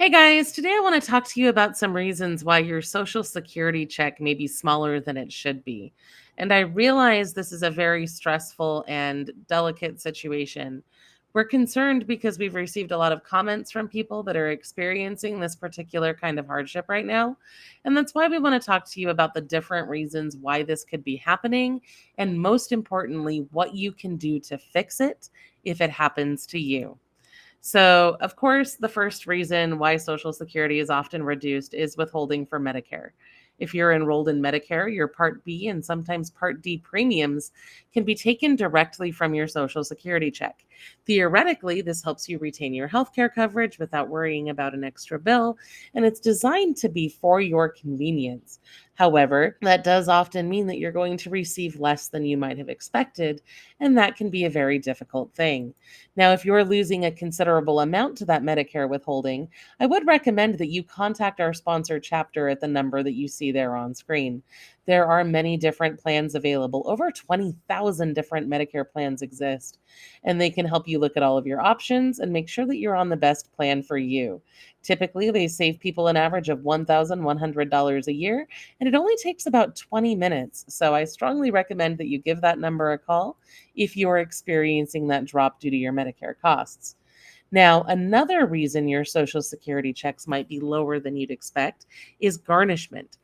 Hey guys, today I want to talk to you about some reasons why your Social Security check may be smaller than it should be. And I realize this is a very stressful and delicate situation. We're concerned because we've received a lot of comments from people that are experiencing this particular kind of hardship right now. And that's why we want to talk to you about the different reasons why this could be happening. And most importantly, what you can do to fix it if it happens to you. So, of course, the first reason why Social Security is often reduced is withholding for Medicare. If you're enrolled in Medicare, your Part B and sometimes Part D premiums can be taken directly from your Social Security check. Theoretically, this helps you retain your healthcare coverage without worrying about an extra bill, and it's designed to be for your convenience. However, that does often mean that you're going to receive less than you might have expected, and that can be a very difficult thing. Now, if you're losing a considerable amount to that Medicare withholding, I would recommend that you contact our sponsor chapter at the number that you see there on screen. There are many different plans available. Over 20,000 different Medicare plans exist, and they can help you look at all of your options and make sure that you're on the best plan for you. Typically, they save people an average of $1,100 a year, and it only takes about 20 minutes. So I strongly recommend that you give that number a call if you're experiencing that drop due to your Medicare costs. Now, another reason your Social Security checks might be lower than you'd expect is garnishment.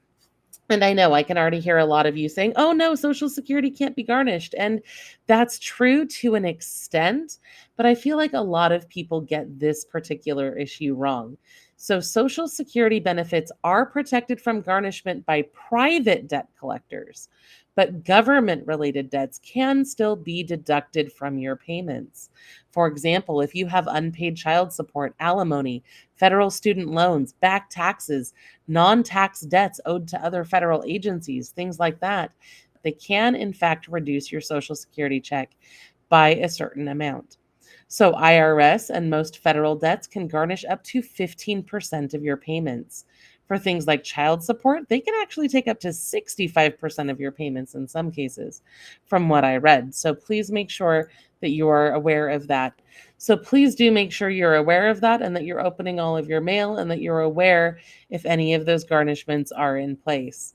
And I know I can already hear a lot of you saying, oh no, Social Security can't be garnished. And that's true to an extent, but I feel like a lot of people get this particular issue wrong. So, Social Security benefits are protected from garnishment by private debt collectors, but government related debts can still be deducted from your payments. For example, if you have unpaid child support, alimony, federal student loans, back taxes, non tax debts owed to other federal agencies, things like that, they can, in fact, reduce your Social Security check by a certain amount. So, IRS and most federal debts can garnish up to 15% of your payments. For things like child support, they can actually take up to 65% of your payments in some cases, from what I read. So, please make sure that you are aware of that. So, please do make sure you're aware of that and that you're opening all of your mail and that you're aware if any of those garnishments are in place.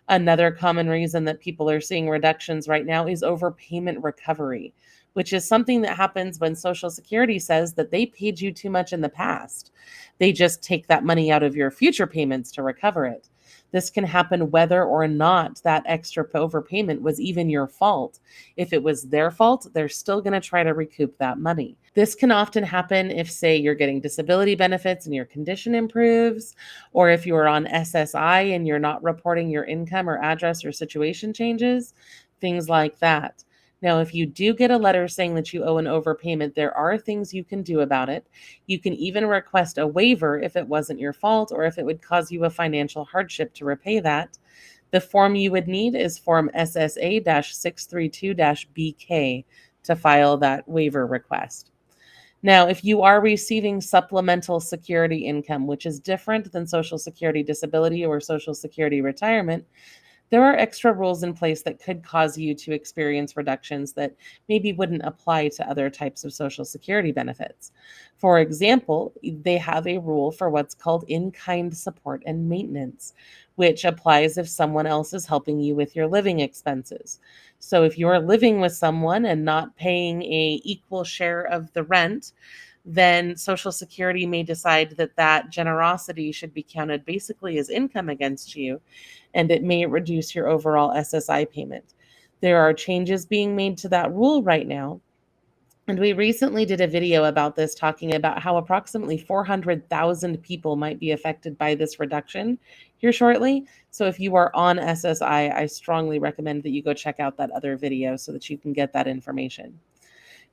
Another common reason that people are seeing reductions right now is overpayment recovery, which is something that happens when Social Security says that they paid you too much in the past. They just take that money out of your future payments to recover it. This can happen whether or not that extra overpayment was even your fault. If it was their fault, they're still going to try to recoup that money. This can often happen if, say, you're getting disability benefits and your condition improves, or if you're on SSI and you're not reporting your income or address or situation changes, things like that. Now, if you do get a letter saying that you owe an overpayment, there are things you can do about it. You can even request a waiver if it wasn't your fault or if it would cause you a financial hardship to repay that. The form you would need is Form SSA 632 BK to file that waiver request. Now, if you are receiving supplemental security income, which is different than Social Security disability or Social Security retirement, there are extra rules in place that could cause you to experience reductions that maybe wouldn't apply to other types of Social Security benefits. For example, they have a rule for what's called in kind support and maintenance, which applies if someone else is helping you with your living expenses. So if you're living with someone and not paying a equal share of the rent, then Social Security may decide that that generosity should be counted basically as income against you, and it may reduce your overall SSI payment. There are changes being made to that rule right now. And we recently did a video about this, talking about how approximately 400,000 people might be affected by this reduction here shortly. So if you are on SSI, I strongly recommend that you go check out that other video so that you can get that information.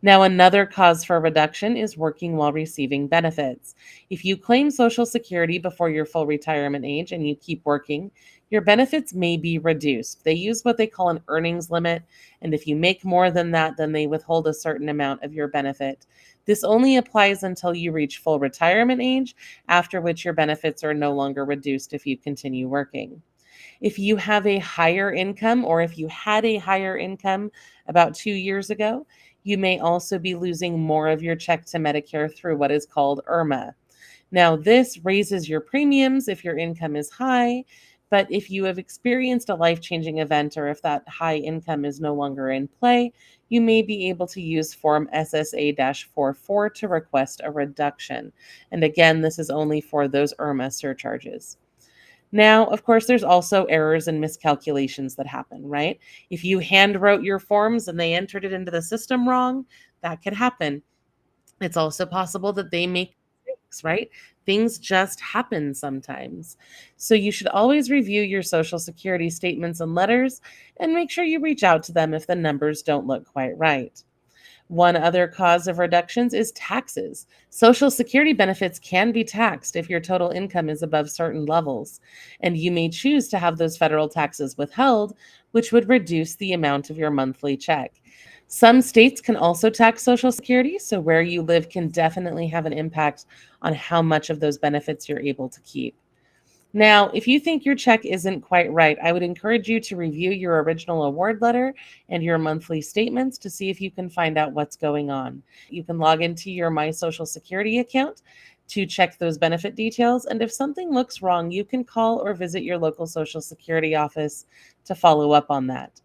Now, another cause for reduction is working while receiving benefits. If you claim Social Security before your full retirement age and you keep working, your benefits may be reduced. They use what they call an earnings limit, and if you make more than that, then they withhold a certain amount of your benefit. This only applies until you reach full retirement age, after which your benefits are no longer reduced if you continue working. If you have a higher income, or if you had a higher income about 2 years ago, you may also be losing more of your check to Medicare through what is called IRMA. Now, this raises your premiums if your income is high, but if you have experienced a life changing event or if that high income is no longer in play, you may be able to use Form SSA 44 to request a reduction. And again, this is only for those IRMA surcharges. Now, of course, there's also errors and miscalculations that happen, right? If you hand wrote your forms and they entered it into the system wrong, that could happen. It's also possible that they make mistakes, right? Things just happen sometimes. So you should always review your Social Security statements and letters and make sure you reach out to them if the numbers don't look quite right. One other cause of reductions is taxes. Social Security benefits can be taxed if your total income is above certain levels, and you may choose to have those federal taxes withheld, which would reduce the amount of your monthly check. Some states can also tax Social Security, so where you live can definitely have an impact on how much of those benefits you're able to keep. Now, if you think your check isn't quite right, I would encourage you to review your original award letter and your monthly statements to see if you can find out what's going on. You can log into your My Social Security account to check those benefit details. And if something looks wrong, you can call or visit your local Social Security office to follow up on that.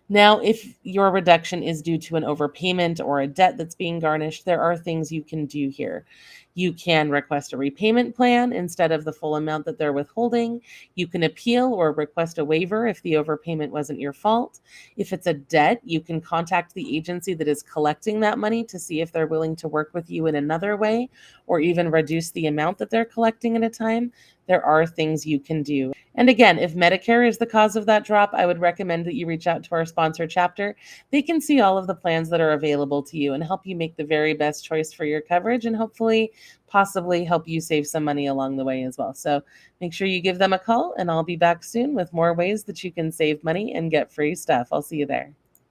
Now, if your reduction is due to an overpayment or a debt that's being garnished, there are things you can do here. You can request a repayment plan instead of the full amount that they're withholding. You can appeal or request a waiver if the overpayment wasn't your fault. If it's a debt, you can contact the agency that is collecting that money to see if they're willing to work with you in another way or even reduce the amount that they're collecting at a time. There are things you can do. And again, if Medicare is the cause of that drop, I would recommend that you reach out to our sponsor chapter. They can see all of the plans that are available to you and help you make the very best choice for your coverage and hopefully, possibly help you save some money along the way as well. So make sure you give them a call, and I'll be back soon with more ways that you can save money and get free stuff. I'll see you there.